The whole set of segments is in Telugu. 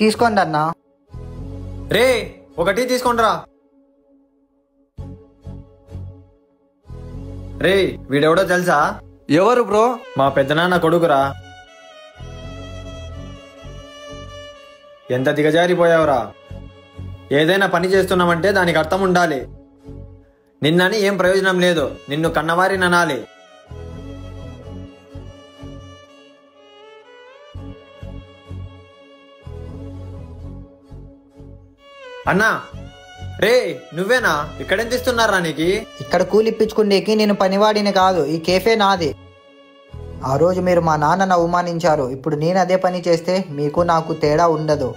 తీసుకోండి అన్నా. రే ఒకటి తీసుకోండిరా. రే వీడెవడో తెలుసా? ఎవరు బ్రో? మా పెద్దనాన్న కొడుకురా. ఎంత దిగజారిపోయావురా. ఏదైనా పని చేస్తున్నామంటే దానికి అర్థం ఉండాలి. నిన్నని ఏం ప్రయోజనం లేదు, నిన్ను కన్నవారిని అనాలి. అన్నా రే నువ్వేనా? ఇక్కడేం తీస్తున్నారా నీకు? ఇక్కడ కూలిప్పించుకుండేకి నేను పనివాడిని కాదు, ఈ కేఫే నాది. ఆ రోజు మీరు మా నాన్నను అవమానించారు, ఇప్పుడు నేను అదే పని చేస్తే మీకు నాకు తేడా ఉండదు.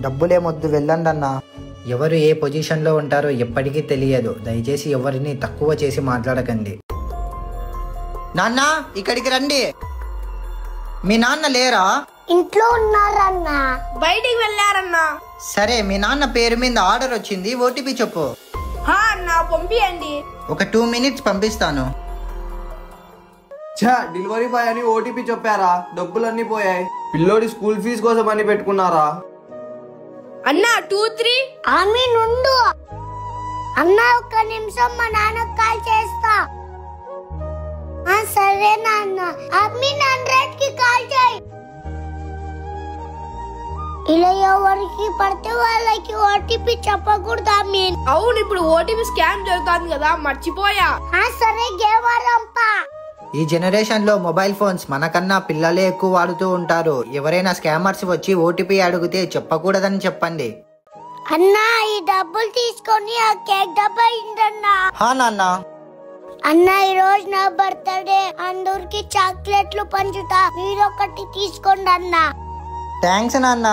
డబ్బులేమొద్దు, వెళ్ళండి అన్నా. ఎవరు ఏ పొజిషన్లో ఉంటారో ఎప్పటికీ తెలియదు. దయచేసి ఎవరిని తక్కువ చేసి మాట్లాడకండి. నాన్న ఇక్కడికి రండి. మీ నాన్న లేరా? ఇంట్లో ఉన్నారన్నా. బయటికి వెళ్ళారన్నా. సరే, మీ నాన్న పేరు మీద ఆర్డర్ వచ్చింది, ఓటీపీ చెప్పు. అన్నా పంపియండి. ఒక 2 minutes పంపిస్తాను. డెలివరీ బాయ్ అని ఓటీపీ చెప్పారా? డబ్బులన్నీ పోయాయి. పిల్లోడి స్కూల్ ఫీజు కోసం అని పెట్టుకున్నారా? అన్నా 2, 3. ఆమె నుండు అన్నా, ఒక్క నిమిషం మా నాన్నకు కాల్ చేస్తా. సరే నాన్న. ఆమె 100కి కాల్ చేయి. ఇలా ఎవరికి పడితే వాళ్ళకి ఓటీపీ చెప్పకూడదు. ఆమె అవును, ఇప్పుడు ఓటీపీ స్కామ్ జరుగుతుంది కదా, మర్చిపోయా. సరే గేవరంపా. ఈ జనరేషన్ లో మొబైల్ ఫోన్స్ మనకన్నా పిల్లలే ఎక్కువ వాడుతూ ఉంటారు. ఎవరైనా స్కామర్స్ వచ్చి ఓటీపీ అడిగితే చెప్పకూడదని చెప్పండి. అన్నా ఈ డబ్బులు తీసుకొని ఆ కేక్ డబ్బా ఇంటన్నా. నాన్న. అన్నా ఈ రోజు నా బర్త్డే, అందరికి చాక్లెట్లు పంచుతా, మీరొకటి తీసుకోండి అన్నా. థ్యాంక్స్ నాన్న.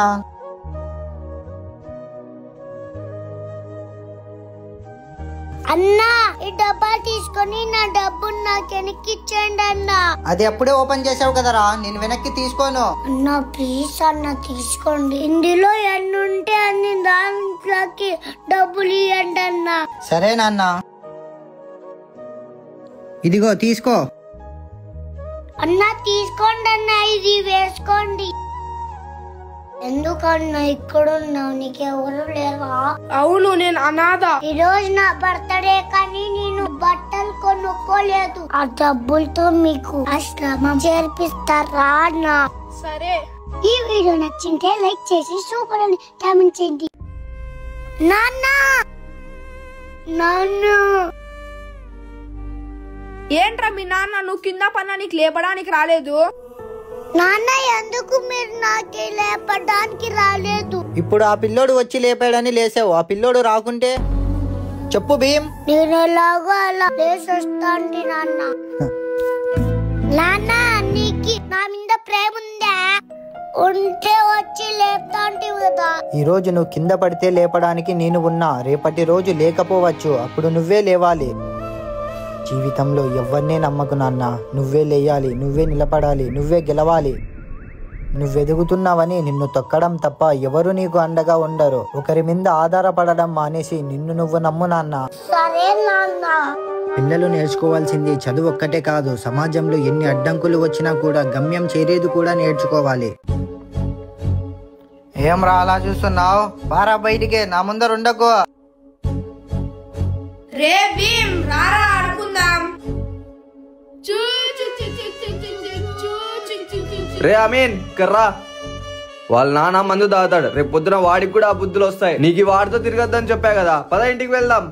అన్నా ఈ డబ్బా తీసుకొని నా డబ్బును నాకు వెనక్కి ఇచ్చేయండి అన్నా. అది అప్పుడే ఓపెన్ చేసావు కదరా, నేను వెనక్కి తీసుకోను. అన్నా ప్లీజ్ అన్నా తీసుకోండి. ఇందులో ఎన్ని ఉంటే అన్ని దాంట్లోకి డబ్బులు ఇవ్వండి అన్నా. సరే నాన్న, ఇదిగో తీసుకో. అన్నా తీసుకోండి అన్నా, ఇది వేసుకోండి. ఎందుకన్నా ఇక్కడున్నావు, నీకెవరు లేవా? అవును, నేను అనాథ. ఈ రోజు నా బర్త్డే కానీ నేను బట్టలు కొనుక్కోలేదు. ఆ డబ్బులతో మీకు ఆశ్రమం చేర్పిస్తారా అన్నా? సరే. ఈ వీడియో నచ్చింటే లైక్ చేసి సూపర్ అని కామెంట్ చేయండి. నాన్న నాన్న. ఏంట్రా మీ నాన్న నువ్వు కింద పన్నా నీకు లేపడానికి రాలేదు? నాన్న ఎందుకు మీరు నాకు లేపడానికి రాలేదు? ఇప్పుడు ఆ పిల్లోడు వచ్చి లేపాడని లేసావు, ఆ పిల్లోడు రాకుంటే చెప్పు భీమ్. నేను ఎలాగో అలా లేసొస్తాండి నాన్న. నాన్న నీకు నా మీద ప్రేమ ఉందా? ఉంటే వచ్చి లేపుతాంటి కదా. ఈ రోజు నువ్వు కింద పడితే లేపడానికి నేను ఉన్నా, రేపటి రోజు లేకపోవచ్చు, అప్పుడు నువ్వే లేవాలి. జీవితంలో ఎవరినే నమ్మకు నాన్న, నువ్వే లేయాలి, నువ్వే నిలబడాలి, నువ్వే గెలవాలి. నువ్వెదుగుతున్నావని నిన్ను తొక్కడం తప్ప ఎవరు నీకు అండగా ఉండరు. ఒకరి మీద ఆధారపడడం మానేసి నిన్ను నువ్వు నమ్ము నాన్న. సరే నాన్న. పిల్లలు నేర్చుకోవాల్సింది చదువు ఒక్కటే కాదు, సమాజంలో ఎన్ని అడ్డంకులు వచ్చినా కూడా గమ్యం చేరేది కూడా నేర్చుకోవాలి. ఏం రా అలా చూస్తున్నావు? బారా బయటికే, నా ముందర ఉండకు. రే భీమ్ రారా ఆడుకుందాం. రే అమీన్ కర్రా. వాళ్ళ నాన్న మందు తాగుతాడు, రేపు పొద్దున వాడికి కూడా ఆ బుద్ధులు వస్తాయి. నీకు వాడితో తిరగద్దని చెప్పా కదా, పద ఇంటికి వెళ్దాం.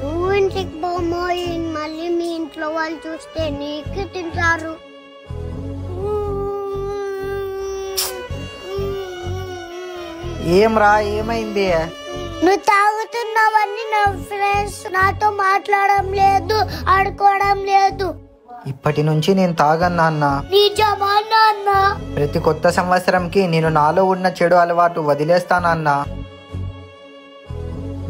నువ్వు ఇంటికి పోమోయి, మళ్ళీ మీ ఇంట్లో వాళ్ళు చూస్తే నీకు తింటారు. ఏం రా, ఏమైంది? నువ్వు తాగుతున్నావని నా ఫ్రెండ్స్ నాతో మాట్లాడడం లేదు, ఆడుకోవడం లేదు. ఇప్పటి నుంచి నేను తాగను నాన్న. నిజమా నాన్న? ప్రతి కొత్త సంవత్సరంకి నేను నాలో ఉన్న చెడు అలవాటు వదిలేస్తానన్నా.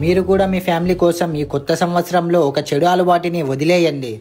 మీరు కూడా మీ ఫ్యామిలీ కోసం ఈ కొత్త సంవత్సరంలో ఒక చెడు అలవాటుని వదిలేయండి.